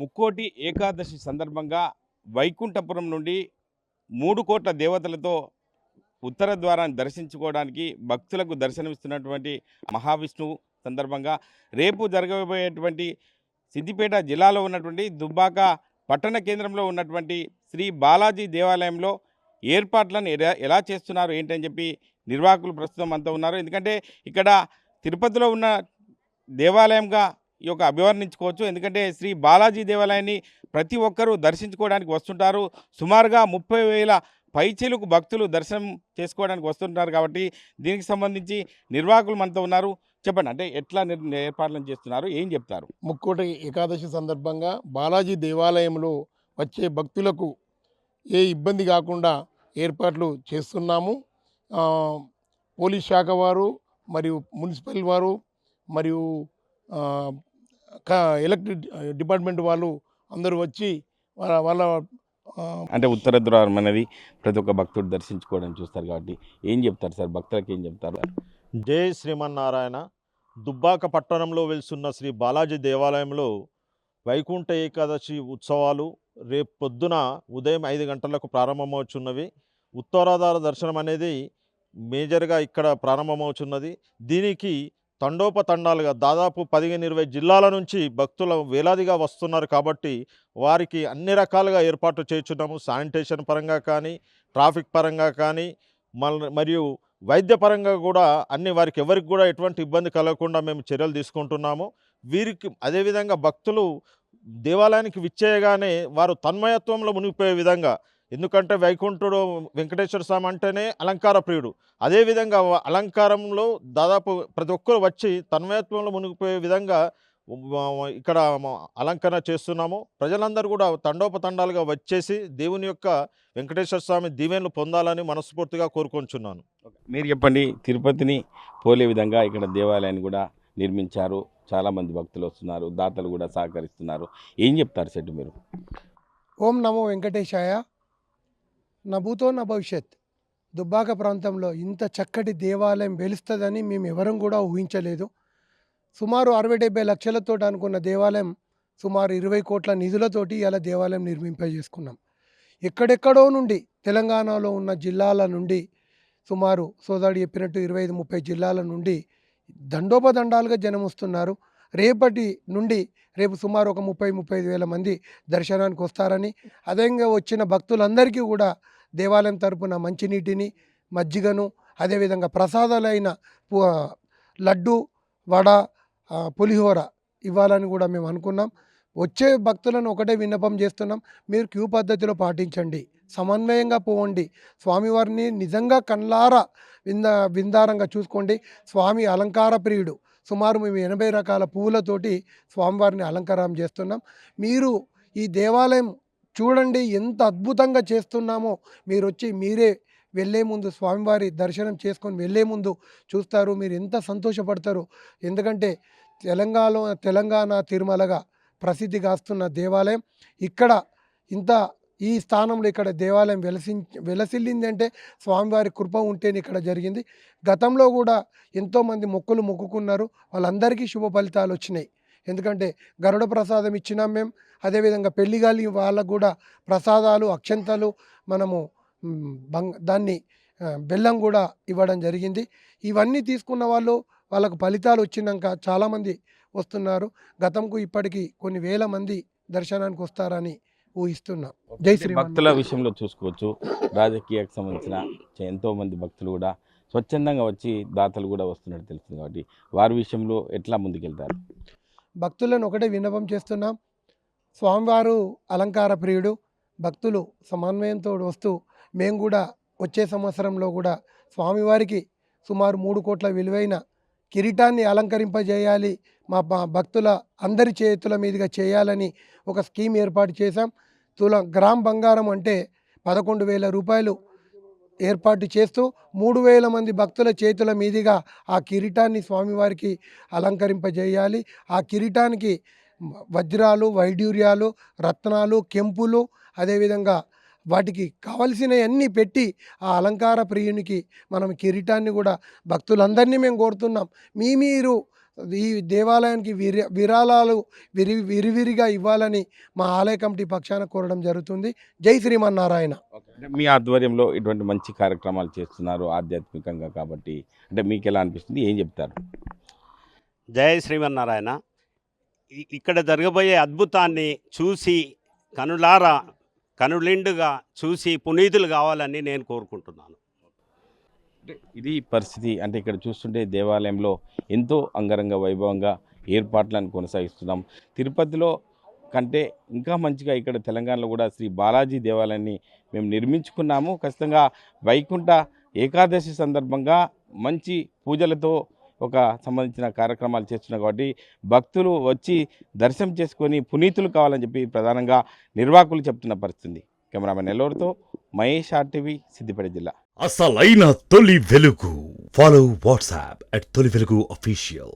ముక్కోటి ఏకాదశి సందర్భంగా వైకుంఠపురం నుండి 3 కోట్ల దేవతలతో ఉత్తర ద్వారాన్ని దర్శించుకోవడానికి భక్తులకు దర్శనమిస్తున్నటువంటి మహావిష్ణువు సందర్భంగా రేపు జరగబోయేటువంటి సిద్దిపేట జిల్లాలో ఉన్నటువంటి దుబ్బాక పట్టణ కేంద్రంలో ఉన్నటువంటి శ్రీ బాలాజీ దేవాలయంలో ఏర్పాట్లను ఎలా చేస్తున్నారు ఏంటని చెప్పి నిర్వాహకులు ప్రస్తుతం అంతా ఉన్నారు. ఎందుకంటే ఇక్కడ తిరుపతిలో ఉన్న దేవాలయంగా ఈ యొక్క అభివర్ణించుకోవచ్చు. ఎందుకంటే శ్రీ బాలాజీ దేవాలయాన్ని ప్రతి ఒక్కరూ దర్శించుకోవడానికి వస్తుంటారు. సుమారుగా 30,000 పైచిలుకు భక్తులు దర్శనం చేసుకోవడానికి వస్తుంటారు. కాబట్టి దీనికి సంబంధించి నిర్వాహకులు మనతో ఉన్నారు. చెప్పండి, అంటే ఎట్లా ఏర్పాట్లను చేస్తున్నారు, ఏం చెప్తారు? ముక్కోటి ఏకాదశి సందర్భంగా బాలాజీ దేవాలయంలో వచ్చే భక్తులకు ఏ ఇబ్బంది కాకుండా ఏర్పాట్లు చేస్తున్నాము. పోలీస్ శాఖ వారు మరియు మున్సిపల్ వారు మరియు ఎలక్ట్రిక్ డిపార్ట్మెంట్ వాళ్ళు అందరూ వచ్చి వాళ్ళ అంటే ఉత్తర ద్వారం అనేది ప్రతి ఒక్క భక్తుడు దర్శించుకోవడం చూస్తారు. కాబట్టి ఏం చెప్తారు సార్, భక్తులకు ఏం చెప్తారు? జై శ్రీమన్నారాయణ. దుబ్బాక పట్టణంలో వెలుసున్న శ్రీ బాలాజీ దేవాలయంలో వైకుంఠ ఏకాదశి ఉత్సవాలు రేపు పొద్దున ఉదయం 5 గంటలకు ప్రారంభమవుతున్నవి. ఉత్తరాధార దర్శనం అనేది మేజర్గా ఇక్కడ ప్రారంభమవుతున్నది. దీనికి తండోపతండాలుగా దాదాపు 15-20 జిల్లాల నుంచి భక్తులు వేలాదిగా వస్తున్నారు. కాబట్టి వారికి అన్ని రకాలుగా ఏర్పాట్లు చేస్తున్నాము. శానిటేషన్ పరంగా కానీ, ట్రాఫిక్ పరంగా కానీ, మరియు వైద్యపరంగా కూడా వారికి ఎవరికి కూడా ఎటువంటి ఇబ్బంది కలగకుండా మేము చర్యలు తీసుకుంటున్నాము. వీరికి అదేవిధంగా భక్తులు దేవాలయానికి విచ్చేయగానే వారు తన్మయత్వంలో మునిగిపోయే విధంగా, ఎందుకంటే వైకుంఠుడు వెంకటేశ్వర స్వామి అంటేనే అలంకార ప్రియుడు. అదేవిధంగా అలంకారంలో దాదాపు ప్రతి ఒక్కరు వచ్చి తన్మయత్వంలో మునిగిపోయే విధంగా ఇక్కడ అలంకరణ చేస్తున్నాము. ప్రజలందరూ కూడా తండోపతండాలుగా వచ్చేసి దేవుని యొక్క వెంకటేశ్వర స్వామి దీవెనలు పొందాలని మనస్ఫూర్తిగా కోరుకొంచున్నాను. మీరు చెప్పండి, తిరుపతిని పోలే విధంగా ఇక్కడ దేవాలయాన్ని కూడా నిర్మించారు. చాలామంది భక్తులు వస్తున్నారు, దాతలు కూడా సహకరిస్తున్నారు. ఏం చెప్తారు సెట్టు మీరు? ఓం నమో వెంకటేశాయ. నా భూతో నా భవిష్యత్. దుబ్బాక ప్రాంతంలో ఇంత చక్కటి దేవాలయం వెలుస్తుందని మేము ఎవరం కూడా ఊహించలేదు. సుమారు 60-70 లక్షలతో అనుకున్న దేవాలయం సుమారు 20 కోట్ల నిధులతోటి ఇలా దేవాలయం నిర్మింపజేసుకున్నాం. ఎక్కడెక్కడో నుండి తెలంగాణలో ఉన్న జిల్లాల నుండి సుమారు సోదరుడు చెప్పినట్టు 25-30 జిల్లాల నుండి దండోపదండాలుగా జనం వస్తున్నారు. రేపటి నుండి రేపు సుమారు ఒక 30-35 వేల మంది దర్శనానికి వస్తారని, అదేవిధంగా వచ్చిన భక్తులందరికీ కూడా దేవాలయం తరపున మంచినీటిని, మజ్జిగను, అదేవిధంగా ప్రసాదాలైన లడ్డు, వడ, పులిహోర ఇవ్వాలని కూడా మేము అనుకున్నాం. వచ్చే భక్తులను ఒకటే విన్నపం చేస్తున్నాం, మీరు క్యూ పద్ధతిలో పాటించండి, సమన్వయంగా పోవండి, స్వామివారిని నిజంగా కళ్ళారా విందారంగా చూసుకోండి. స్వామి అలంకార ప్రియుడు. సుమారు మేము 80 రకాల పువ్వులతోటి స్వామివారిని అలంకారం చేస్తున్నాం. మీరు ఈ దేవాలయం చూడండి ఎంత అద్భుతంగా చేస్తున్నామో. మీరు వచ్చి మీరే వెళ్ళే ముందు స్వామివారి దర్శనం చేసుకొని వెళ్ళే ముందు చూస్తారు, మీరు ఎంత సంతోషపడతారు. ఎందుకంటే తెలంగాణ తిరుమలగా ప్రసిద్ధిగాస్తున్న దేవాలయం ఇక్కడ ఈ స్థానంలో ఇక్కడ దేవాలయం వెలసిల్లింది అంటే స్వామివారి కృప ఉంటేనే ఇక్కడ జరిగింది. గతంలో కూడా ఎంతోమంది మొక్కులు మొక్కుకున్నారు, వాళ్ళందరికీ శుభ ఫలితాలు వచ్చినాయి. ఎందుకంటే గరుడ ప్రసాదం ఇచ్చినాం మేము. అదేవిధంగా పెళ్లిగాలి వాళ్ళకు కూడా ప్రసాదాలు, అక్షంతలు, మనము దాన్ని బెల్లం కూడా ఇవ్వడం జరిగింది. ఇవన్నీ తీసుకున్న వాళ్ళకు ఫలితాలు వచ్చినాక చాలామంది వస్తున్నారు. గతంకు ఇప్పటికీ కొన్ని వేల మంది దర్శనానికి వస్తారని ఊహిస్తున్నాం. జై శ్రీ. భక్తుల విషయంలో చూసుకోవచ్చు, రాజకీయానికి సంబంధించిన ఎంతో మంది భక్తులు కూడా స్వచ్ఛందంగా వచ్చి దాతలు కూడా వస్తున్నట్టు తెలుస్తుంది. కాబట్టి వారి విషయంలో ఎట్లా ముందుకెళ్తారు? భక్తులను ఒకటే విన్నపం చేస్తున్నాం, స్వామివారు అలంకార ప్రియుడు. భక్తులు సమన్వయంతో వస్తూ మేము కూడా వచ్చే సంవత్సరంలో కూడా స్వామివారికి సుమారు 3 కోట్ల విలువైన కిరీటాన్ని అలంకరింపజేయాలి, మా భక్తుల అందరి చేతుల మీదుగా చేయాలని ఒక స్కీమ్ ఏర్పాటు చేశాం. గ్రామ్ బంగారం అంటే 11,000 రూపాయలు ఏర్పాటు చేస్తూ 3,000 మంది భక్తుల చేతుల మీదుగా ఆ కిరీటాన్ని స్వామివారికి అలంకరింపజేయాలి. ఆ కిరీటానికి వజ్రాలు, వైడూర్యాలు, రత్నాలు, కెంపులు, అదేవిధంగా వాటికి కావలసినవన్నీ పెట్టి ఆ అలంకార ప్రియునికి మనం కిరీటాన్ని కూడా భక్తులందరినీ మేము కోరుతున్నాం, మీరు ఈ దేవాలయానికి విరాళాలు విరివిరిగా ఇవ్వాలని మా ఆలయ కమిటీ పక్షాన కోరడం జరుగుతుంది. జై శ్రీమన్నారాయణ. అంటే మీ ఆధ్వర్యంలో ఇటువంటి మంచి కార్యక్రమాలు చేస్తున్నారు ఆధ్యాత్మికంగా కాబట్టి, అంటే మీకు ఎలా అనిపిస్తుంది, ఏం చెప్తారు? జయ శ్రీమన్నారాయణ. ఇక్కడ జరగబోయే అద్భుతాన్ని చూసి కనులిండుగా చూసి పునీతులు కావాలని నేను కోరుకుంటున్నాను. అంటే ఇది పరిస్థితి. అంటే ఇక్కడ చూస్తుంటే దేవాలయంలో ఎంతో అంగరంగ వైభవంగా ఏర్పాట్లను కొనసాగిస్తున్నాం. తిరుపతిలో కంటే ఇంకా మంచిగా ఇక్కడ తెలంగాణలో కూడా శ్రీ బాలాజీ దేవాలయాన్ని మేము నిర్మించుకున్నాము. ఖచ్చితంగా వైకుంఠ ఏకాదశి సందర్భంగా మంచి పూజలతో ఒక సంబంధించిన కార్యక్రమాలు చేస్తున్నాం కాబట్టి భక్తులు వచ్చి దర్శనం చేసుకొని పునీతులు కావాలని చెప్పి ప్రధానంగా నిర్వాహకులు చెప్తున్న పరిస్థితి. కెమెరామెన్ నెల్లూరుతో మహేష్, RTV, సిద్దిపేట జిల్లా. అసలైన తొలి వెలుగు. ఫాలో వాట్సాప్ @తొలి వెలుగు అఫీషియల్.